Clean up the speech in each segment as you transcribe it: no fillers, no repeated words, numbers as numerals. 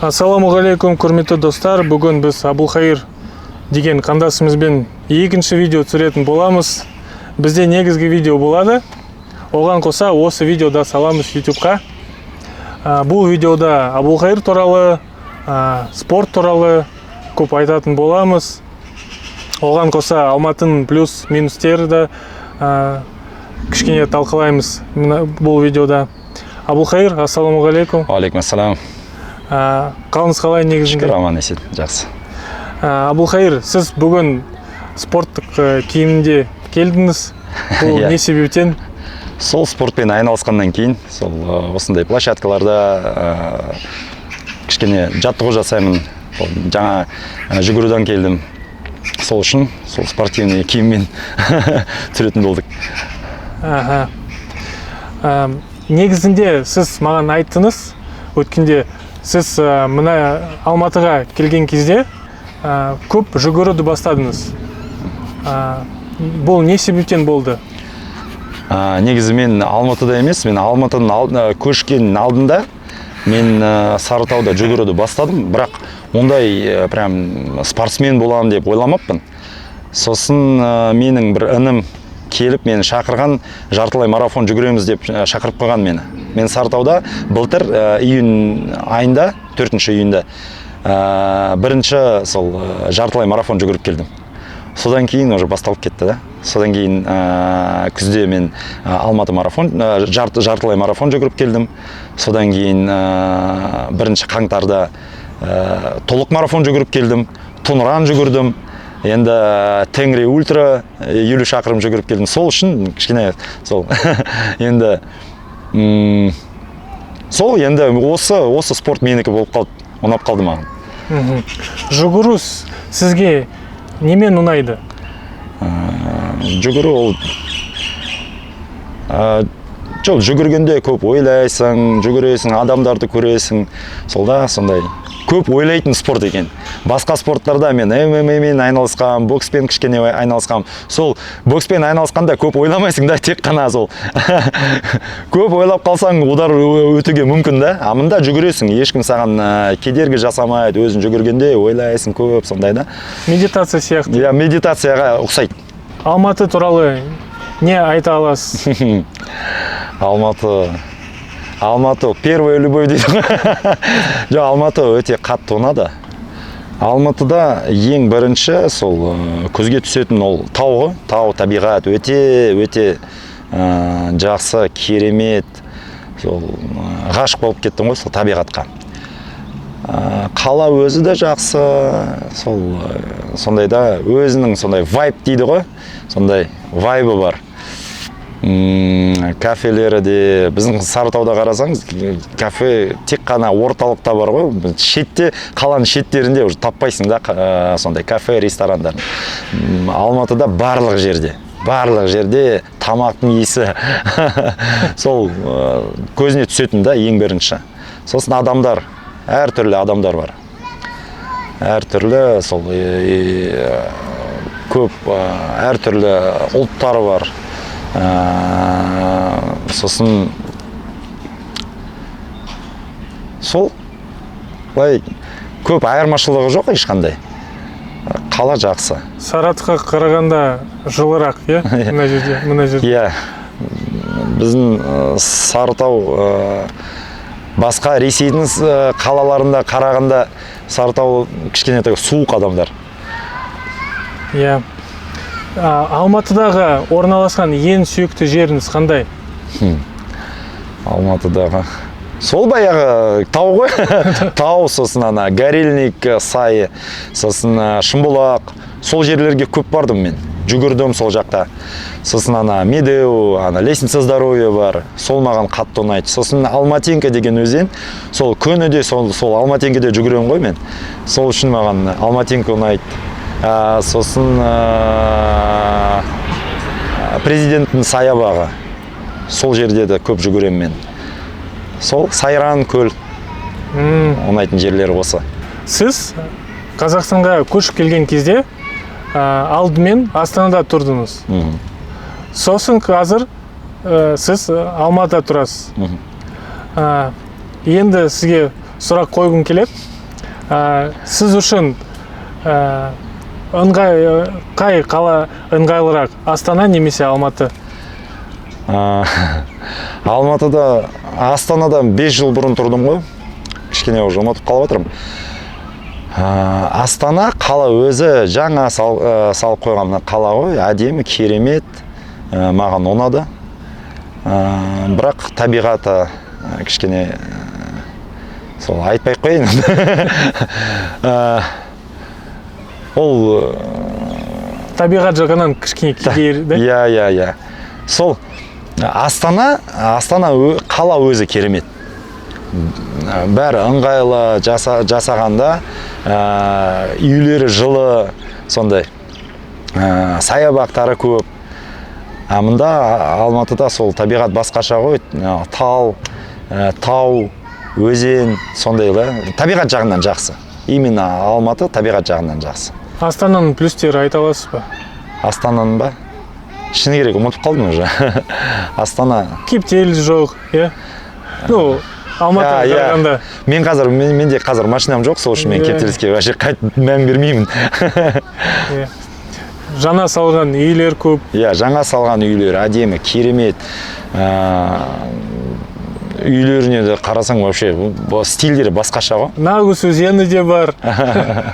Ассаламуғалейкум, құрметті достар. Бүгін біз Абулхайыр деген қандасымызбен екінші видео түсіретін боламыз. Бізде негізгі видео болады. Оған қоса осы видеода саламыз YouTube-қа. Бұл видеода Абулхайыр туралы, спорт туралы көп айтатын боламыз. Оған қоса Алматының плюс-минустері де кішкене талқылаймыз бұл видеода. Абулхайыр, ассаламуғалейкум. Алейкум ассалам. Қалыңыз қалай негізінде? Шүкір, аман есен, жақсы. Абулхайыр, сіз бүгін спорттық киімінде келдіңіз. Бұл не себептен? Сол спортпен айналысқаннан кейін, сол осындай площадкаларда кішкене жаттығу жасаймын. Жаңа жүгіруден келдім. Сол үшін сол спортивный киіммен түсіретін болдық. Негізінде сіз маған айттыңыз, өткенде сіз мына Алматыға келген кезде көп жүгіруді бастадыңыз. Бұл не себептен болды? Негізі мен Алматыда емес, мен Алматыдан көшкеннің алдында мен Сарытауда жүгіруді бастадым, бірақ ондай прям спортсмен боламын деп ойламаппын. Сосын менің бір інім келіп мені шақырған, жартылай марафон жүгіреміз деп шақырып қойған мені. Мен Сарытауда былтыр июнь айында, 4-ші июньда бірінші сол жартылай марафон жүгіріп келдім. Содан кейін уже басталып кетті да. Содан кейін күзде мен Алматы марафон, жартылай марафон жүгіріп келдім. Содан кейін бірінші қаңтарда толық марафон жүгіріп келдім. Тонран жүгірдім. Енді Тенгри ультра 50 шақырым жүгіріп келдім. Сол үшін кішкене сол енді сол енді осы спорт менікі болып қалды, ұнап қалды маған. Жүгіру сізге немен ұнайды? Жүгіру ол жүгіргенде көп ойлайсың, жүгіресің, адамдарды көресің. Солда сондай көп ойлайтын спорт екен. Басқа спорттарда мен ММА-мен айналысқам, бокспен кішкене айналысқам. Сол бокспен айналысқанда көп ойламайсың да, тек қана сол. Көп ойлап қалсаң, удар өтуге мүмкін да. Амында жүгіресің, ешкім саған кедергі жасамайды, өзің жүгіргенде ойлайсың көп, сондай да. Медитация сияқты. Я медитацияға ұқсайды. Алматы туралы не айта аласыз? Алматы первая любовь дейді. Алматы өте қатты ұнады. Алматыда ең бірінші сол көзге түсетін ол тау табиғат өте жақсы, керемет. Сол ғашық болып кеттім ғой сол табиғатқа. Қала өзі де жақсы, сондай да өзінің сондай вайб дейді ғой, сондай вайбы бар. Кафелері де, біздің Сарытауда қарасаңыз, кафе тек қана орталықта бар ғой, шетте, қаланың шеттерінде уже таппайсың да сондай кафе, ресторандарын. Алматыда барлық жерде тамақтың иісі сол көзіне түсетін да ең бірінші. Сосын адамдар, әртүрлі адамдар бар. Әртүрлі сол көп әртүрлі ұлттары бар. Сосын сол көп айырмашылығы жоқ ешқандай. Қала жақсы. Саратовқа қарағанда жылырақ, е? Мына жерде. Иә. Біздің Сарытау басқа Ресейдің қалаларында қарағанда Сарытау кішкене суық адамдар. Иә. Алматыдағы орналасқан ең сүйікті жеріңіз қандай? Алматыдағы сол баяғы тау ғой. Тау, сосын Горельник сайы, сосын Шымбұлақ. Сол жерлерге көп бардым мен. Жүгірдім сол жақта. Сосын Медеу, Лестница здоровья бар. Сол маған қатты ұнайды. Сосын Алматинка деген өзен. Сол күніде сол Алматинкеде жүгірем ғой мен. Сол үшін маған Алматинка ұнайды. Сосын президенттің саябағы. Сол жерде де көп жүгірем мен. Сол Сайран көл. Ұнайтын жерлері осы. Сіз Қазақстанға көшіп келген кезде алдымен Астанада тұрдыңыз. Сосын қазір сіз Алматыда тұрасыз. Енді сізге сұрақ қойғым келеді. Сіз үшін қай қала ыңғайлырақ, Астана немесе Алматы? Алматыда, Астанадан 5 жыл бұрын тұрдым ғой. Кішкене уже ұмытып қалып отырмын. Астана қала өзі жаңа салып қойған қала ғой, әдемі, керемет, маған ұнады. Бірақ табиғаты кішкене сол айтпай қойын. Ол табиғат жағынан кішкене кедейді. Иә. Сол Астана қала өзі керемет. Бәрі ыңғайлы жасағанда, үйлері жылы, сондай саябақтары көп. Мұнда Алматыда сол табиғат басқаша ғой, тау, өзен, сондай табиғат жағынан жақсы. Именно Алматы табиғат жағынан жақсы. Астананың плюстері айта аласыз ба? Астананың ба? Шыны керек, ұмытып қалдым уже. Астана. Кептеліс жоқ, е? Ну, Алматыға қарағанда. Менде қазір машинам жоқ, сол үшін мен кептеліске вообще мән бермеймін. Жаңа салған үйлер көп. Жаңа салған үйлер әдемі, керемет. Үйлеріне де қарасаң вообще стильдері басқаша ғой. Нагус өзені де бар.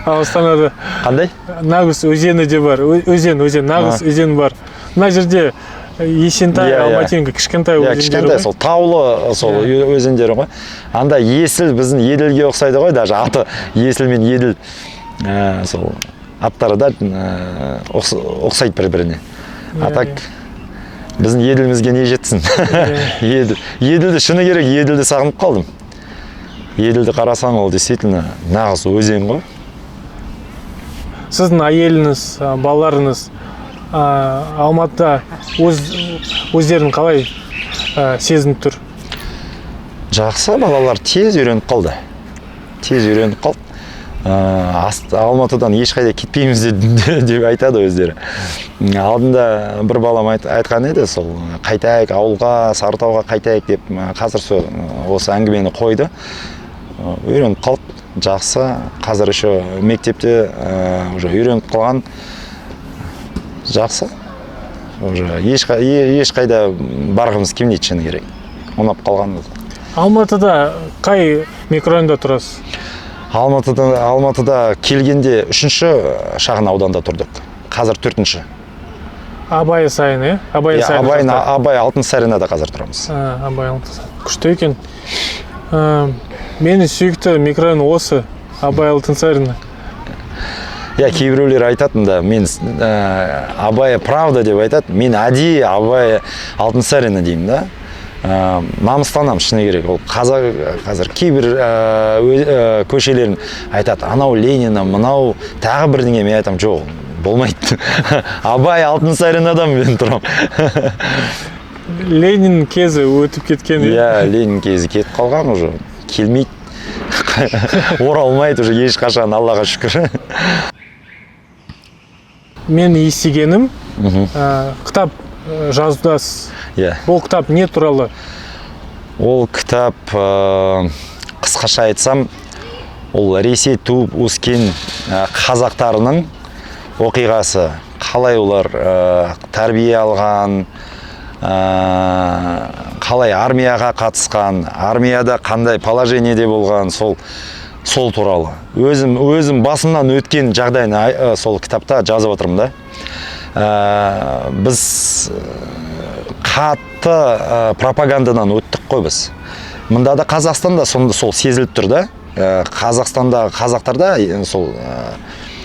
Астанада. Қандай? Нагус өзені де бар. Нагус өзен бар. Мына жерде Есентай, Алматинка, кішкентай өзендері ғой. Кішкентай, сол таулы сол өзендері ғой. Анда Есіл біздің Еділге ұқсайды ғой, даже аты Есіл мен Еділ. Сол аттары да ұқсайды бір-біріне. Атак біздің Еділімізге не жетсін? Еділді, шыны керек, Еділді сағынып қалдым. Еділді қарасаң, ол действительно нағыз өзен ғой. Сіздің әйеліңіз, балаларыңыз Алматыда өздерін қалай сезініп тұр? Жақсы, балалар тез үйреніп қалды. Алматыдан ешқайда кетпейміз деп айтады өздері. Алдында бір балам айтқан еді, сол қайтайық ауылға, Сарытауға қайтайық деп, қазір осы әңгімені қойды. Үйреніп қалды, жақсы. Қазір еще мектепте уже үйреніп қалған. Жақсы. Ешқайда барғымыз келмейді, шыны керек. Ұнап қалғанымыз. Алматыда қай микрорайонда тұрасыз? Алматыда келгенде 3-ші шағын ауданда тұрдық. Қазір 4-ші. Абай сайын, е? Абай Алтынсаринада қазір тұрамыз. Абай Алтынсарин. Күшті екен. Мені сүйікті микрорайон осы, Абай Алтынсарина. Кейбіреулер айтатын да, мен Абай правда деп айтады, мен әдейі Абай Алтынсарина деймін да. Намыстанам, шыны керек. Ол қазір кейбір көшелерін айтады, анау Ленина, мынау тағы бірдеңе, мен айтам, жоқ, болмайды. Абай Алтынсаринадан мен тұрам. Ленин кезі өтіп кеткен. Ленин кезі кетіп қалған уже, келмейді. Оралмайды уже ешқашан, Аллаға шүкір. Мен естігенім, кітап жазудасыз. Бұл кітап не туралы? Ол кітап, қысқаша айтсам, ол Ресей туып өскен қазақтарының оқиғасы. Қалай олар тәрбие алған, қалай армияға қатысқан, армияда қандай положениеде болған, сол туралы. Өзім басымнан өткен жағдайны сол кітапта жазып отырмын да. Біз қатты пропагандадан өттік қой біз. Мұнда да Қазақстанда сол сезіліп тұр да. Қазақстанда, қазақтарда сол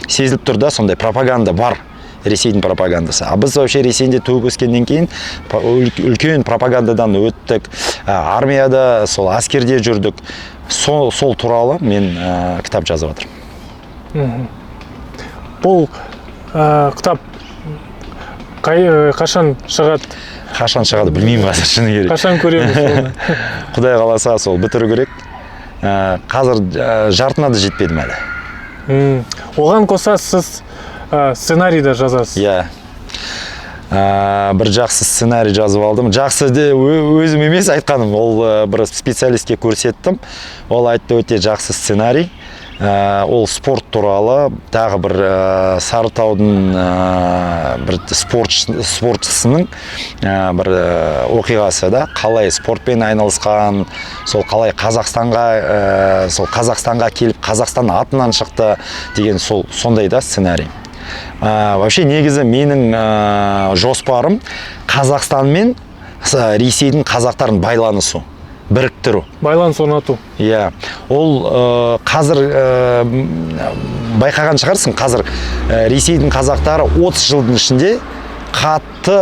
сезіліп тұр да, сондай пропаганда бар. Ресейдің пропагандасы. Біз вообще Ресейде туып өскеннен кейін үлкен пропагандадан өттік. Армияда, сол әскерде жүрдік. Сол туралы мен кітап жазып отырмын. Бұл кітап қашан шығады? Қашан шығады білмеймін қазір, шыны керек. Қашан көреміз оны? Құдай қаласа сол бітіру керек. Қазір жартына да жетпедім әлі. Оған қоса сіз сценарийді жазасыз. бір жақсы сценарий жазып алдым. Жақсы де өзім емес айтқаным, ол бір специалистке көрсеттім. Ол айтты өте жақсы сценарий. Ол спорт туралы, тағы бір Сарытаудың бір спортшысының бір оқиғасы да, қалай спортпен айналысқан, сол қалай Қазақстанға келіп, Қазақстан атынан шықты деген сондай да сценарий. Вообще негізі менің жоспарым Қазақстан мен Ресейдің қазақтарын байланысу, біріктіру. Байланыс орнату. Иә, ол қазір байқаған шығарсың, қазір Ресейдің қазақтары 30 жылдың ішінде қатты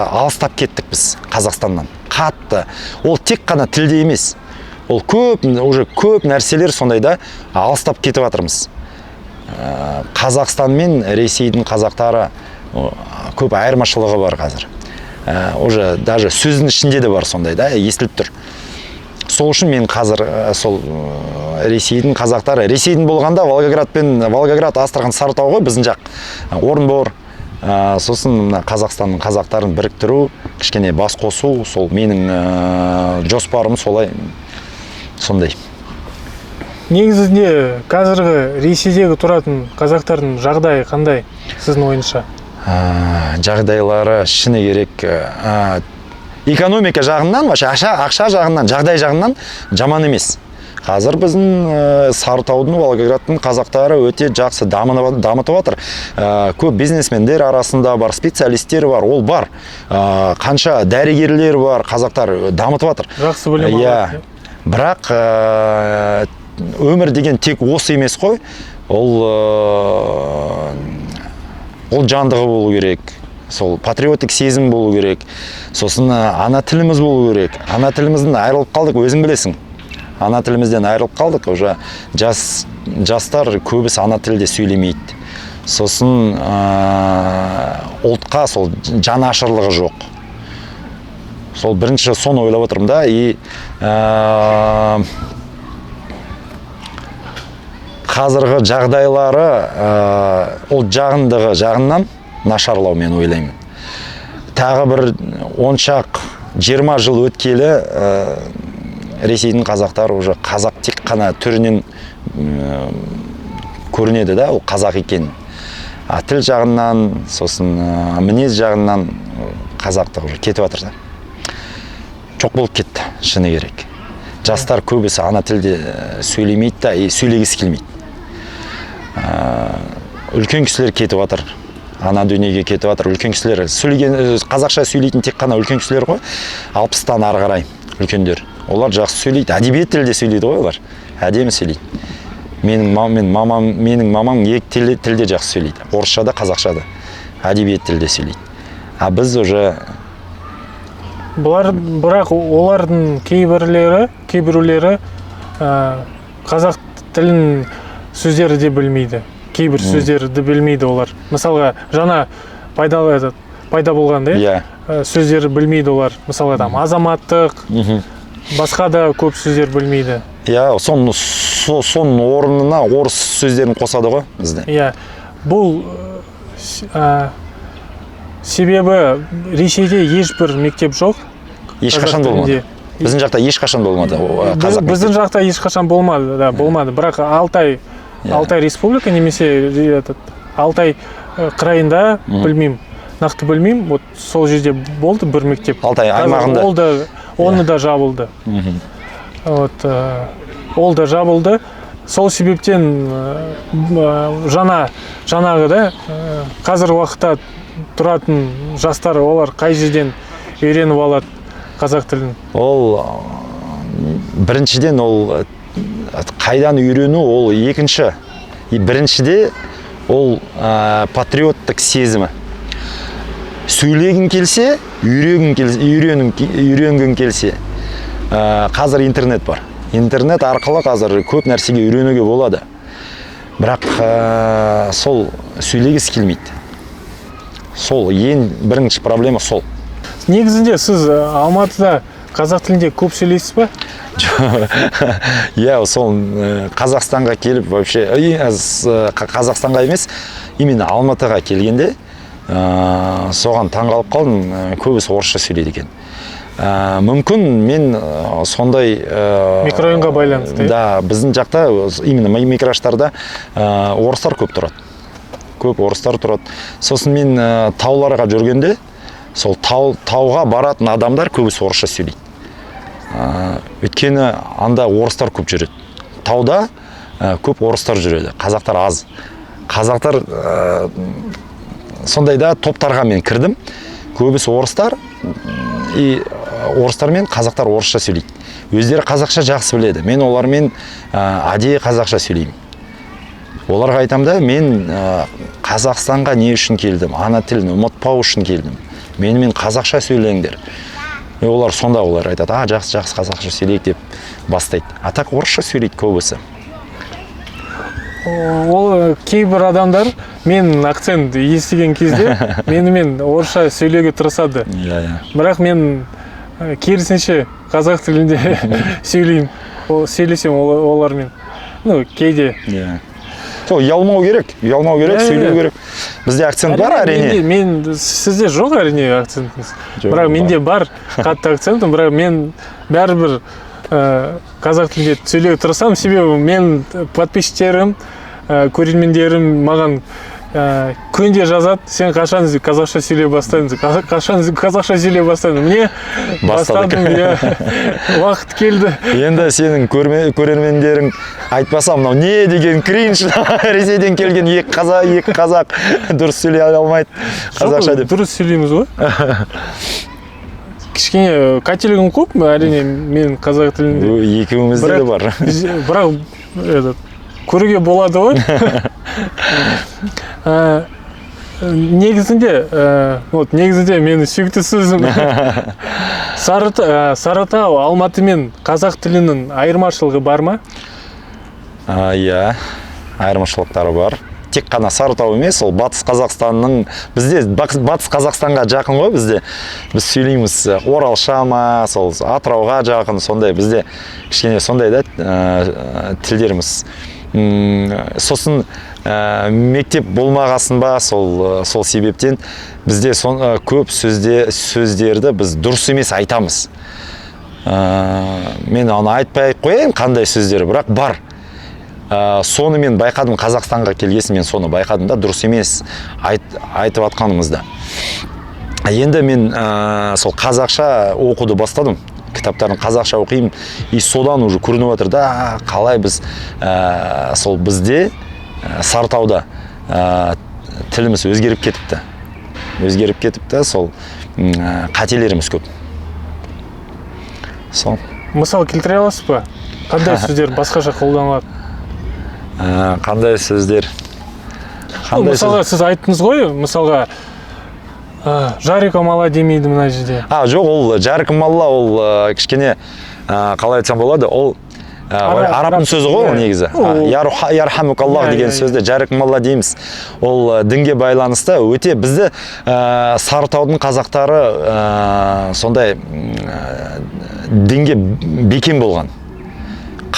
алыстап кеттік біз Қазақстаннан. Қатты. Ол тек қана тілде емес. Ол көп нәрселер сондайда алыстап кетіп жатырмыз. Қазақстан мен Ресейдің қазақтары көп айырмашылығы бар қазір. Уже даже сөздің ішінде де бар сондай да, естіліп тұр. Сол үшін мен қазір сол Ресейдің қазақтары, Ресейдің болғанда Волгоград, Астрахань, Сарытау ғой біздің жақ, Орынбор, сосын Қазақстанның қазақтарын біріктіру, кішкене бас қосу, сол менің жоспарым сондай. Негізінде қазіргі Ресейдегі тұратын қазақтардың жағдайы қандай сіздің ойыңызша? Жағдайлары шыны керек, экономика жағынан, ақша жағынан, жағдай жағынан жаман емес. Қазір біздің Сарытаудың, Волгоградтың қазақтары өте жақсы дамытып жатыр. Көп бизнесмендер арасында бар, специалисттер бар, ол бар. Қанша дәрігерлер бар, қазақтар дамытып жатыр. Жақсы білім алады. Бірақ өмір деген тек осы емес қой, ол жандығы болу керек, сол патриотик сезім болу керек, сосын ана тіліміз болу керек. Ана тілімізден айырылып қалдық, өзің білесің. Ана тілімізден айырылып қалдық, уже жастар көбісі ана тілде сөйлемейді. Сосын ұлтқа сол жанашырлығы жоқ. Сол бірінші соны ойлап отырмын да, қазіргі жағдайлары ұлт жағынан нашарлау мен ойлаймын. Тағы бір 20 жыл өткелі Ресейдің қазақтары уже қазақ тек қана түрінен көрінеді да, ол қазақ екен. Тіл жағынан, сосын мінез жағынан қазақтық уже кетіп жатыр да. Жоқ болып кетті, шыны керек. Жастар көбісі ана тілде сөйлемейді да, сөйлегісі келмейді. Үлкен кісілер кетіп жатыр, ана дүниеге кетіп жатыр. Үлкен кісілер қазақша сөйлейтін тек қана үлкен кісілер ғой, 60-тан ары қарай үлкендер. Олар жақсы сөйлейді, әдебиет тілде сөйлейді ғой олар, әдемі сөйлейді. Менің мамам екі тілде жақсы сөйлейді, орысша да, қазақша да, әдебиет тілде сөйлейді. Біз уже бірақ олардың кейбіреулері қазақ тілін сөздері де білмейді. Кейбір сөздерді білмейді олар. Мысалға, жаңа пайда болғанда, сөздері білмейді олар. Мысалға, азаматтық, басқа да көп сөздер білмейді. Соның орнына орыс сөздерін қосады ғой бізде. Бұл себебі Ресейде ешбір мектеп жоқ. Ешқашан болмады. Біздің жақта ешқашан болмады. Біздің жақта ешқашан болмады. Бірақ Алтай республика немесе Алтай қырайында білмеймін. Нақты білмеймін. Сол жерде болды бір мектеп. Алтай аймағында. Оны да жабылды. Ол да жабылды. Сол себептен жаңағы қазір уақытта тұратын жастар олар қай жерден үйреніп алады қазақ тілін? Ол біріншіден ол қайдан үйрену, ол екінші. Біріншіде ол патриоттық сезімі. Сөйлегің келсе, үйренгің келсе. Қазір интернет бар. Интернет арқылы қазір көп нәрсеге үйренуге болады. Бірақ сол сөйлегісі келмейді. Сол ең бірінші проблема сол. Негізінде сіз Алматыда қазақ тілінде көп сөйлейсіз ба? Сол Қазақстанға келіп, вообще Қазақстанға емес, именно Алматыға келгенде соған таңғалып қалдым, көбісі орысша сөйлейді екен. Мүмкін мен сондай микрорайонға байланысты. Да, біздің жақта именно микроштарда орыстар көп тұрады. Көп орыстар тұрады. Сосын мен тауларға жүргенде, сол тауға баратын адамдар көбісі орысша сөйлейді. Өйткені анда орыстар көп жүреді. Тауда көп орыстар жүреді, қазақтар аз. Қазақтар сондайда топтарға мен кірдім. Көбісі орыстар, и орыстар мен қазақтар орысша сөйлейді. Өздері қазақша жақсы біледі. Мен олармен әдейі қазақша сөйлеймін. Оларға айтам да, мен Қазақстанға не үшін келдім? Ана тілін ұмытпау үшін келдім. Менімен қазақша сөйлеңдер. Олар сонда айтады, жақсы қазақша сөйлейік деп бастайды. А так орысша сөйлейді көбісі. Ол кейбір адамдар мен акцент естіген кезде менімен орысша сөйлеуге тырысады. Бірақ мен керісінше қазақ тілінде сөйлесем олармен. Кейде. Ұялмау керек, сөйлеу керек. Бізде акцент бар, әрине. Сізде жоқ әрине акцентіңіз. Бірақ менде бар қатты акцентім, бірақ мен бәрібір қазақ тілінде сөйлеуге тырысамын, себебі мен подписчиктерім, көрермендерім маған күнде жазады, сен қашан қазақша сөйлей бастадың, қашан қазақша сөйлей бастадың. Мне бастадым, уақыт келді. Енді сенің көрермендерің айтпаса, мынау не деген кринж, Ресейден келген екі қазақ дұрыс сөйлей алмайды қазақша деп. Дұрыс сөйлейміз ғой. Кішкене қателігім көп, әрине мен қазақ тілінде. Екеумізде де бар. Бірақ көруге болады ғой. Негізінде менің сүйікті сөзім Сарытау, Алматы мен қазақ тілінің айырмашылығы бар ма? Иә, айырмашылықтары бар. Тек қана Сарытау емес, ол Батыс Қазақстанның, бізде Батыс Қазақстанға жақын ғой, бізде. Біз сөйлейміз Оралша ма, сол Атырауға жақын, сондай, бізде кішкене сондай да тілдеріміз. Сосын мектеп болмағасын ба, сол себептен бізде көп сөздерді біз дұрыс емес айтамыз. Мен оны айтпай қояйын қандай сөздері, бірақ бар. Соны мен байқадым, Қазақстанға келгесін мен соны байқадым да, дұрыс емес айтып атқанымызда. Енді мен сол қазақша оқуды бастадым. Кітаптарын қазақша оқимын, и содан уже көрініп отыр да, қалай біз сол бізде Сарытауда тіліміз өзгеріп кетіпті, сол қателеріміз көп. Сол. Мысал келтіре аласыз ба? Қандай сөздер басқаша қолданылады? Қандай сөздер? Мысалға сіз айттыңыз ғой, мысалға Жариком алла демейді мына жерде. Жоқ, ол Жариком алла, ол кішкене қалай айтсам болады, ол арабтың сөзі ғой негізі. Ярхамук Аллах деген сөзді Жариком алла дейміз. Ол дінге байланысты өте бізді Сарытаудың қазақтары сондай дінге бекем болған.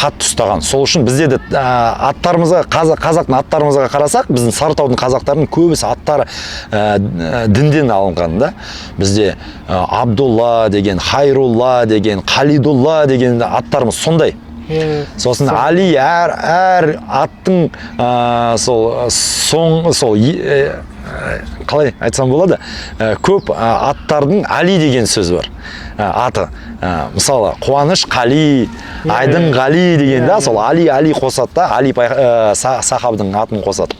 Қатты ұстаған. Сол үшін бізде де аттарымызға, қазақтың аттарымызға қарасақ, біздің Сарытаудың қазақтарының көбісі аттары дінден алынған да. Бізде Абдулла деген, Хайрулла деген, Қалидулла деген аттарымыз сондай. Сосын Али әр аттың қалай айтсам болады, көп аттардың Али деген сөз бар. Аты. Мысалы, Қуаныш Қали, Айдын Қали деген да, сол Али қосады да, Али сахабдың атын қосады.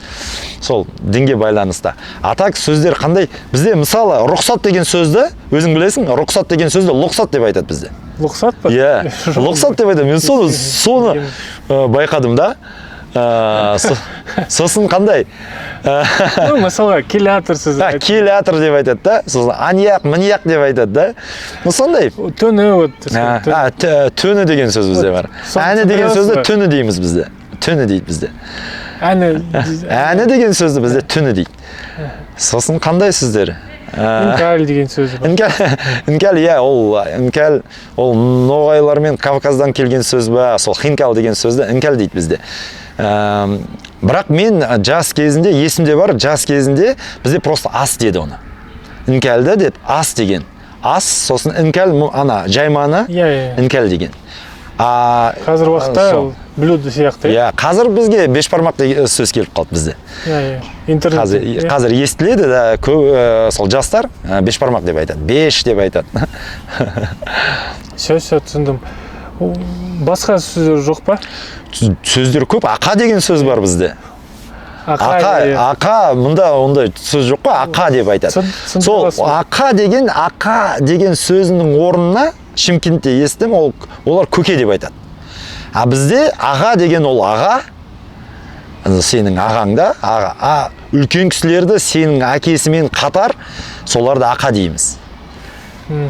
Сол дінге байланысты. Атак сөздер қандай? Бізде мысалы, рұқсат деген сөзді, өзің білесің, рұқсат деген сөзді лұқсат деп айтады бізде. Лұқсат па? Иә, лұқсат деп айтады. Мен соны байқадым да. Сосын қандай? Мысалға, келатыр сөзі. Келатыр деп айтады да. Сосын анияқ, мінияқ деп айтады да. Сондай. Төні. Төні деген сөз бізде бар. Әні деген сөзді төні дейміз бізде. Төні дейді бізде. Әні деген сөзді бізде төні дейді. Сосын қандай сөздер? Инкал деген сөзі бар. Инкал, иә, ол ноғайлар мен Кавказдан келген сөз ба, сол хинкал деген сөзді инкал дейді бізде. Бірақ мен жас кезінде, есімде бар, жас кезінде бізде просто ас деді оны. Інкәлді деп ас деген. Ас, сосын інкәл ана жайманы інкәл деген. Қазір уақытта блюдо сияқты. Қазір бізге бешбармақ деген сөз келіп қалды бізде. Қазір естіледі да, сол жастар бешбармақ деп айтады, беш деп айтады. Сөз түсіндім. Басқа сөздер жоқ па? Сөздер көп, ақа деген сөз бар бізде. Ақа, мұнда ондай сөз жоқ па, ақа деп айтады. Сол ақа деген сөзінің орнына Шымкентте естім, олар көке деп айтады. А бізде аға деген ол аға, сенің ағаңда, үлкен кісілерді сенің әкесімен қатар, соларды ақа дейміз.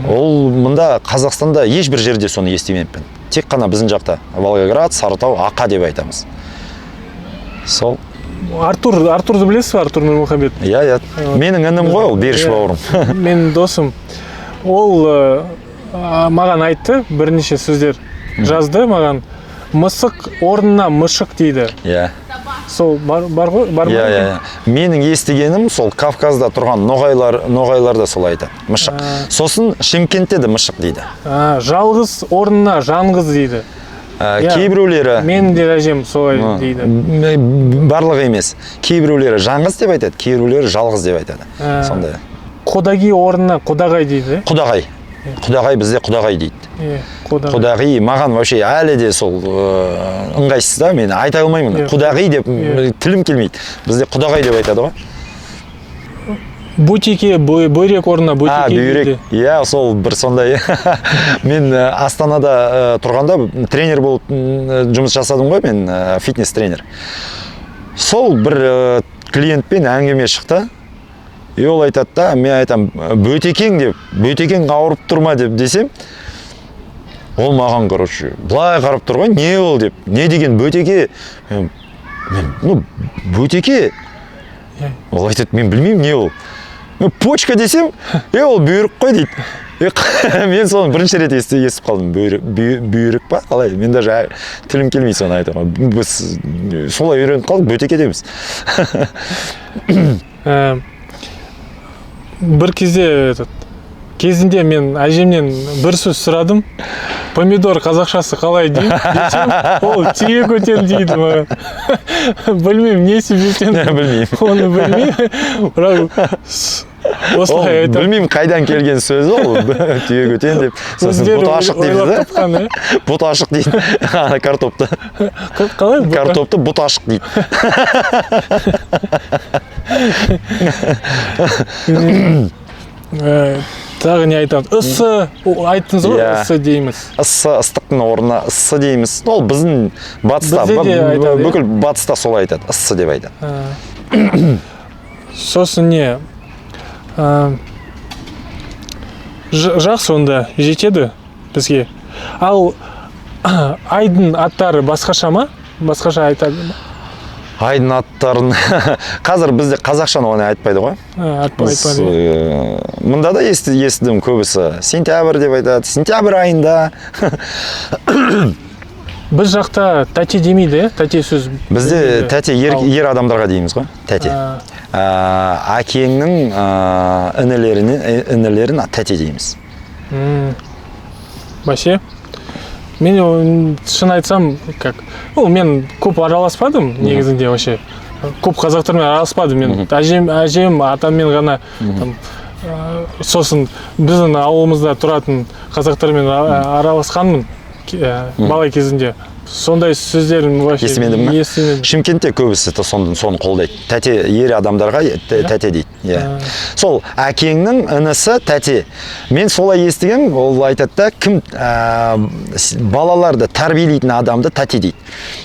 Ол мұнда Қазақстанда ешбір жерде соны естімеппін. Тек қана біздің жақта Волгоград, Сарытау ақа деп айтамыз. Сол. Артурды білесіз ба, Артур Нұрмұхамбет? Иә, менің інім ғой, ол Беріш бауырым. Менің досым. Ол маған айтты, бірнеше сөздер жазды маған. Мысық орнына мышық дейді. Иә. Сол бар ғой? Иә. Менің естігенім сол Кавказда тұрған ноғайларда сол айтады. Мышық. Сосын Шымкентте де мышық дейді. Жалғыз орнына жаңғыз дейді. Кейбіреулері... Менің де әжем солай дейді. Барлығы емес. Кейбіреулері жаңғыз деп айтады, кейбіреулері жалғыз деп айтады. Сондай. Қодаги орнына қодағай дейді. Құдағай. Құдағай бізде құдағай дейді. Құдағи маған вообще әлі де сол ыңғайсыз да, мен айта алмаймын. Құдағи деп тілім келмейді. Бізде құдағай деп айтады ғой. Бутике, бүйрек орнына бутике дейді. Иә, сол бір сондай. Мен Астанада тұрғанда тренер болып жұмыс жасадым ғой, мен фитнес-тренер. Сол бір клиентпен әңгіме шықты. И ол айтады да, мен айтам, бөтекең деп, бөтекең ауырып тұрма деп десем, ол маған, короче, былай қарап тұр ғой, не ол деп, не деген бөтеке, бөтеке, ол айтады, мен білмеймін, не ол. Почка десем, ол бүйрік қой дейді. Мен соны бірінші рет естіп қалдым, бүйрік па, қалай, мен даже тілім келмей соны айтам. Біз солай үйреніп қалдық, бөтеке дейміз. Бір кезінде мен әжемнен бір сөз сұрадым. Помидор қазақшасы қалай деймін, десем, ол тие көтен дейді маған. Білмеймін, не себептен. Білмеймін. Оны білмеймін. Бірақ осылай айтам. Білмеймін қайдан келген сөз ол, тие көтен деп. Сосын бұты ашық дейді. Бұты ашық дейді. Картопты. Қалай? Картопты бұты ашық дейді. Тағы не айтамыз? Ысы айттыңыз ғой, ысы дейміз. Ысы, ыстықтың орнына ысы дейміз. Ол біздің батыста, бүкіл батыста солай айтады, ысы деп айтады. Сосын не? Жақсы онда жетеді бізге. Ал айдың аттары басқаша ма? Басқаша айтады ма? Айдың аттарын қазір бізде қазақшаны оны айтпайды ғой. Айтпайды. Мұнда да естідім көбісі. Сентябрь деп айтады, сентябрь айында. Біз жақта тәте демейді, тәте сөз. Бізде тәте ер адамдарға дейміз ғой, тәте. Әкеңнің інілерін тәте дейміз. Бәше? Мен шын айтсам, мен көп араласпадым негізінде вообще. Көп қазақтармен араласпадым. Мен әжем, атаммен ғана сосын біздің ауылымызда тұратын қазақтармен араласқанмын бала кезінде. Сондай сөздерін вообще естімедім ме? Шымкентте көбісі соны қолдайды. Тәте ер адамдарға тәте дейді. Сол әкеңнің інісі тәте. Мен солай естігем, ол айтады да, кім балаларды тәрбиелейтін адамды тәте дейді.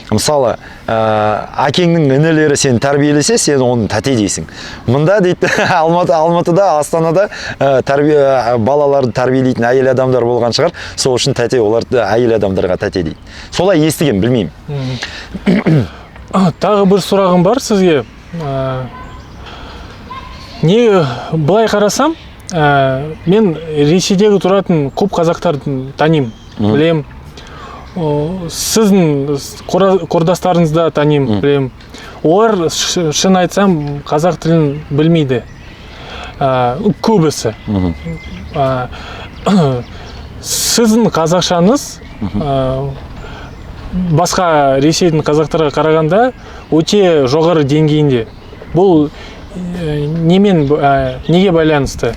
Мысалы, әкеңнің інілері сені тәрбиелесе, сен оны тәте дейсің. Мұнда дейді, Алматыда, Астанада балаларды тәрбиелейтін әйел адамдар болған шығар, сол үшін тәте оларды әйел адамдарға тәте дейді. Солай естіген, білмеймін. Тағы бір сұрағым бар сізге. Не былай қарасам, мен Ресейдегі тұратын көп қазақтарды танимын, білем. Сіздің құрдастарыңызда таним, білем. олар шын айтсам қазақ тілін білмейді. Көбісі. Сіздің қазақшаңыз басқа Ресейдің қазақтарға қарағанда өте жоғары деңгейінде. Бұл неге байланысты?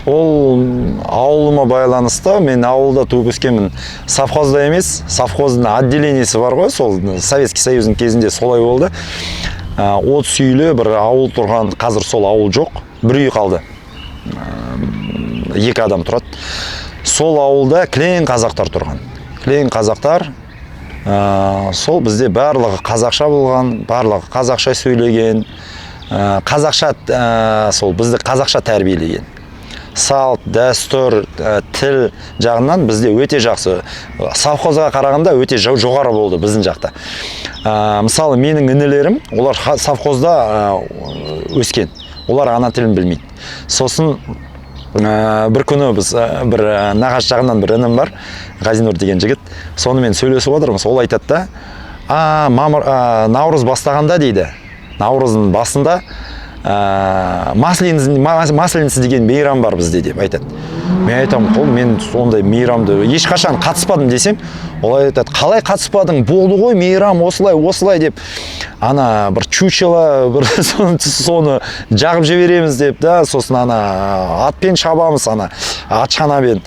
Ол ауылыма байланысты. Мен ауылда туып өскенмін. Совхозда емес, совхоздың отделениесі бар ғой, сол Советский Союздың кезінде солай болды. 30 үйлі бір ауыл тұрған, қазір сол ауыл жоқ. Бір үй қалды. 2 адам тұрады. Сол ауылда кілең қазақтар тұрған. Кілең қазақтар, сол бізде барлығы қазақша болған, барлығы қазақша сөйлеген, қазақша, сол бізді қазақша тәрбиелеген. Салт, дәстүр, тіл жағынан бізде өте жақсы. Совхозға қарағанда өте жоғары болды біздің жақта. Мысалы, менің інілерім, олар совхозда өскен. Олар ана тілін білмейді. Сосын бір күні біз бір нағаш жағынан бір інім бар, Ғазинур деген жігіт. Сонымен сөйлесіп отырмыз. Ол айтады да, наурыз бастағанда дейді, наурыздың басында масленица деген мейрам бар бізде деп айтады. Мен айтамын, мен ондай мейрамды ешқашан қатыспадым десем, ол айтады, қалай қатыспадың, болды ғой мейрам осылай деп, ана бір чучело бір соны жағып жібереміз деп да, сосын ана атпен шабамыз, ана атшанамен.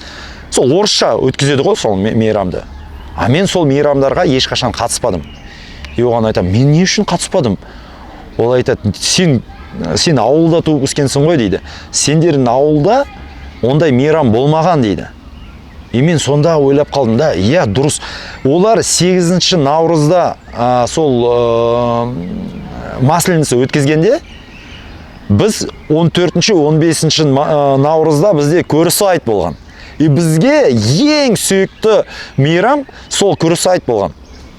Сол орысша өткізеді ғой сол мейрамды. Мен сол мейрамдарға ешқашан қатыспадым. Оған айтамын, мен не үшін қатыспадым? Ол айтады, сен ауылда туып өскенсің ғой дейді. Сендердің ауылда ондай мейрам болмаған дейді. Мен сонда ойлап қалдым да, иә, дұрыс. Олар 8 наурызда сол масленица өткізгенде, біз 14-15 наурызда бізде көріс айт болған. Бізге ең сүйікті мейрам сол көріс айт болған.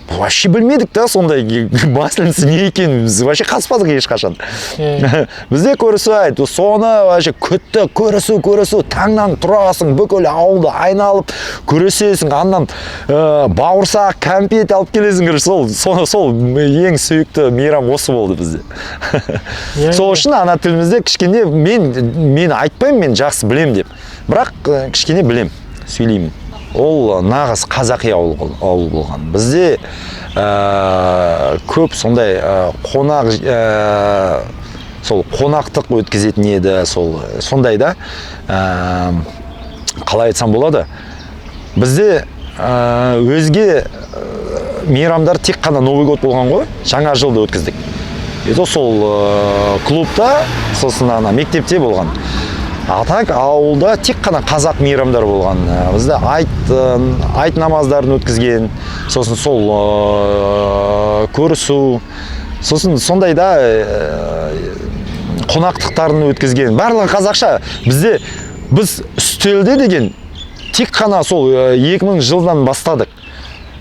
Вообще білмедік та, сондай масленица не екенін, біз вообще қатыспадық ешқашан. Бізде көрісі айт, соны вообще күтті, көрісу, таңнан тұрасың, бүкіл ауылды айналып, көрісесің, аннан бауырсақ, кәмпит алып келесің, сол ең сүйікті мейрам осы болды бізде. Сол үшін ана тілімізде кішкене, мен айтпаймын, мен жақсы білем деп, бірақ кішкене білем, сөйлеймін. Ол нағыз қазақи ауыл болған. Бізде көп сондай сол қонақтық өткізетін еді, сондай да, қалай айтсам болады. Бізде өзге мейрамдар тек қана Новый год болған ғой, жаңа жылды өткіздік. Сол клубта, сосын мектепте болған. Так ауылда тек қана қазақ мейрамдар болған. Бізде айт намаздарын өткізген, сосын сол көрісу, сосын сондай да қонақтықтарын өткізген. Барлығы қазақша. Біз үстелде деген тек қана сол 2000 жылдан бастадық.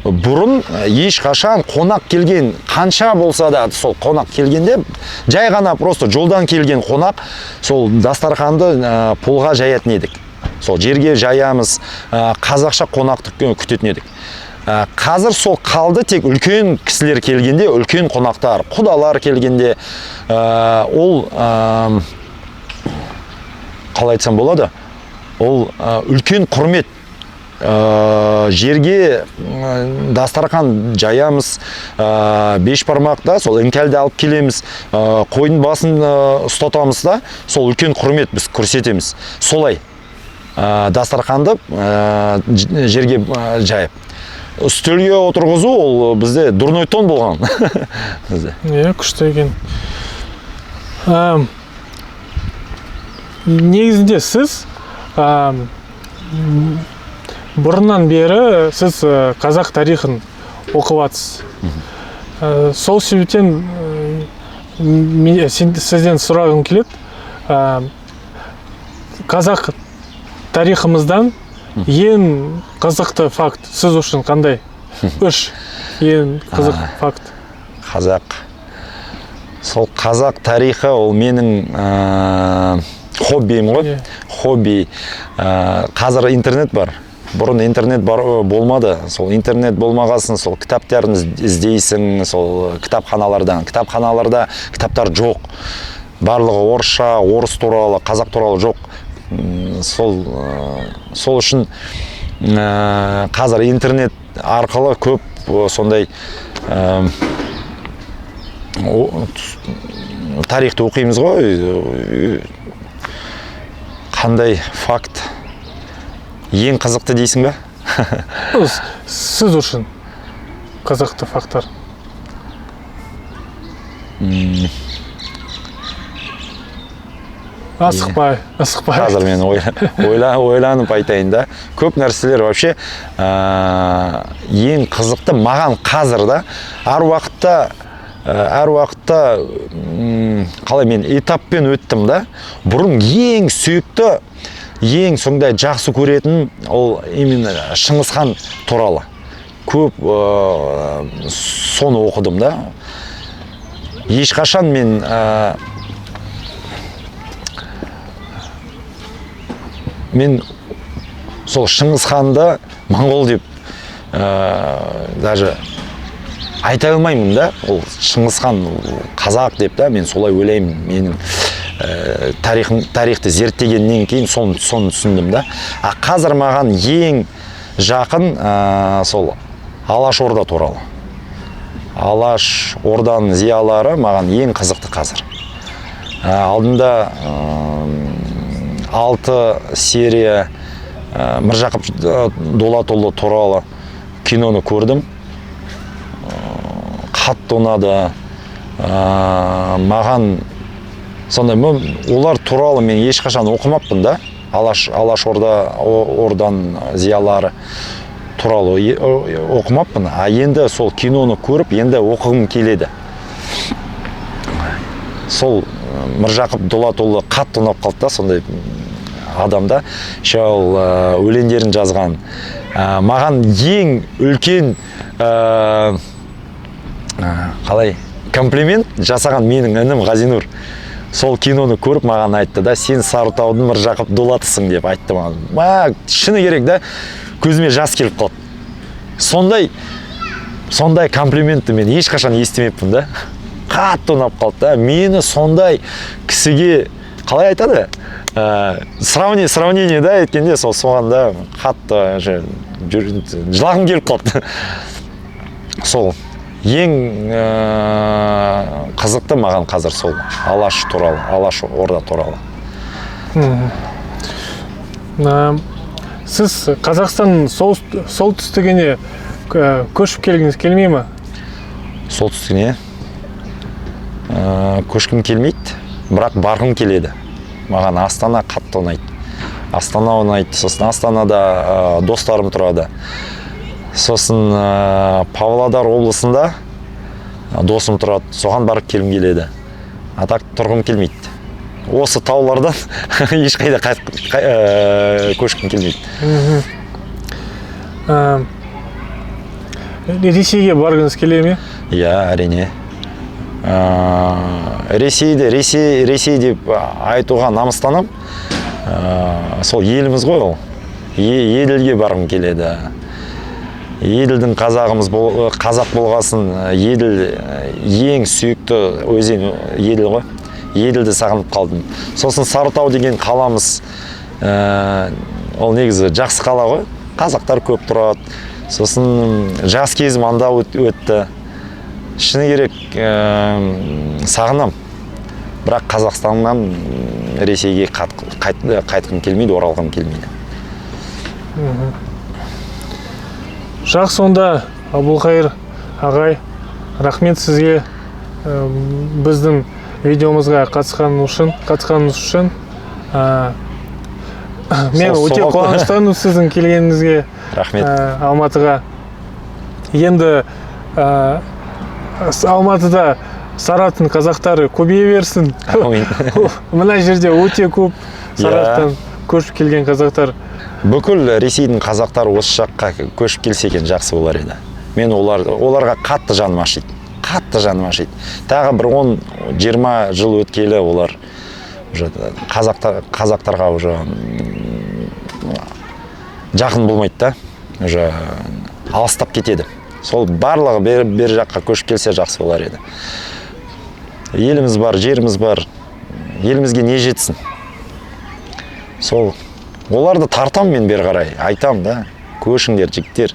Бұрын ешқашан қонақ келген, қанша болса да сол қонақ келгенде, жай ғана просто жолдан келген қонақ, сол дастарханды полға жаятын едік. Сол жерге жаямыз, қазақша қонақтық күтетін едік. Қазір сол қалды, тек үлкен кісілер келгенде, үлкен қонақтар, құдалар келгенде, ол қалай айтсам болады, ол үлкен құрмет. Жерге дастархан жаямыз, бешбармақта сол іңкәлді алып келеміз, қойдың басын ұстатамыз да, сол үлкен құрмет біз көрсетеміз. Солай дастарханды жерге жайып. Үстелге отырғызу ол бізде дурной тон болған. Күшті екен. Негізінде сіз бұрыннан бері сіз қазақ тарихын оқып жатсыз. Сол себептен сізден сұрағым келеді. Қазақ тарихымыздан ең қызықты факт сіз үшін қандай? 3 ең қызық факт. Қазақ. Сол қазақ тарихы ол менің хоббиім ғой. Хобби. Қазір интернет бар. бұрын интернет болмады. Сол интернет болмағасын, сол кітаптарын іздейсің, сол кітапханаларда кітаптар жоқ. Барлығы орысша, орыс туралы, қазақ туралы жоқ. Сол үшін қазір интернет арқылы көп сондай тарихты оқимыз ғой. Қандай факт ең қызықты дейсің бе? Сіз үшін қызықты факттар. Асықпай. Қазір мен ойланып айтайын да. Көп нәрселер вообще ең қызықты маған қазір да. Әр уақытта қалай мен этаппен өттім да. Бұрын ең сүйікті, ең сондай жақсы көретін ол именно Шыңғысхан туралы. Көп соны оқыдым да. Ешқашан мен сол Шыңғысханды моңғол деп даже айта алмаймын да. Ол Шыңғысхан қазақ деп да, мен солай ойлаймын. Менің тарихты зерттегеннен кейін соны түсіндім да. Қазір маған ең жақын сол Алаш Орда туралы. Алаш Орданың зиялары маған ең қызықты қазір. Алдында 6 серия Міржақып Дулатұлы туралы киноны көрдім. Қатты ұнады. Маған сондай, олар туралы мен ешқашан оқымаппын да. Алаш Орданың зиялары туралы оқымаппын. Енді сол киноны көріп, енді оқығым келеді. Сол Міржақып Дулатұлы қатты ұнап қалды да, сондай адамда. Шал өлеңдерін жазған. Маған ең үлкен қалай комплимент жасаған менің інім Ғазинур. Сол киноны көріп маған айтты да, сен Сарытаудың Міржақып Дулатысың деп айтты маған. Шыны керек да, көзіме жас келіп қалды. Сондай комплиментті мен ешқашан естімеппін да. Қатты ұнап қалды да. Мені сондай кісіге қалай айтады? Сравнение да еткенде соған да қатты жылағым келіп қалды. Сол ең қызықты маған қазір сол Алаш туралы, Алаш Орда туралы. Сіз Қазақстанның солтүстігіне көшіп келгіңіз келмей ме? Солтүстігіне көшкім келмейді, бірақ барғым келеді. Маған Астана қатты ұнайды. Астана ұнайды. Сосын Астанада достарым тұрады. Сосын Павлодар облысында досым тұрады. Соған барып келгім келеді. Так тұрғым келмейді. Осы таулардан ешқайда көшкім келмейді. Ресейге барғыңыз келе ме? Иә, әрине. Ресей деп айтуға намыстанам. Сол еліміз ғой ол. Еділге барғым келеді. Еділдің қазақ болғасын, Еділ ең сүйікті өзен Еділ ғой. Еділді сағынып қалдым. Сосын Сарытау деген қаламыз, ол негізі жақсы қала ғой. Қазақтар көп тұрады. Сосын жас кезім анда өтті. Шыны керек сағынам. Бірақ Қазақстаннан Ресейге қайтқым келмейді, оралғым келмейді. Жақсы, онда Абулхайыр ағай, рахмет сізге біздің видеомызға қатысқаныңыз үшін. Мен өте қуаныштымын сіздің келгеніңізге. Рахмет. Алматыға. Енді Алматыда Сараттың қазақтары көбейе берсін. Мына жерде өте көп Сараттан көшіп келген қазақтар. Бүкіл Ресейдің қазақтары осы жаққа көшіп келсе екен жақсы болар еді. Мен оларға қатты жаным ашиды. Тағы бір 10-20 жыл өткелі олар қазақтарға уже жақын болмайды да, уже алыстап кетеді. Сол барлығы бер жаққа көшіп келсе жақсы болар еді. Еліміз бар, жеріміз бар, елімізге не жетсін? Сол оларды тартам мен бер қарай, айтам да, көшіңдер, жігіттер.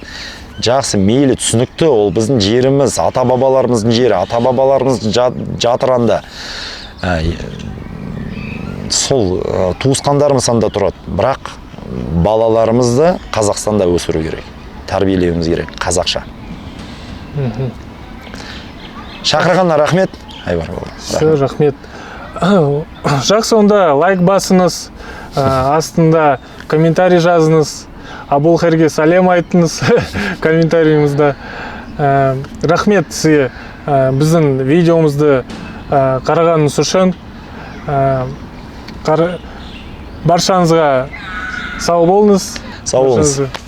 Жақсы, мейлі, түсінікті, ол біздің жеріміз, ата-бабаларымыздың жері, ата-бабаларымыздың жатыранда. Сол туысқандарымыз анда тұрады, бірақ балаларымызды Қазақстанда өсіру керек, тәрбиелеуіміз керек, қазақша. Шақырғанына рахмет. Айбар болды. Все, рахмет. Жақсы, онда лайк басыңыз, астында комментарий жазыңыз, Абулхайырге сәлем айтыңыз комментарийімізді. Рахмет сізге біздің видеомызды қарағаныңыз үшін. Баршаңызға сау болыңыз. Сау болыңыз.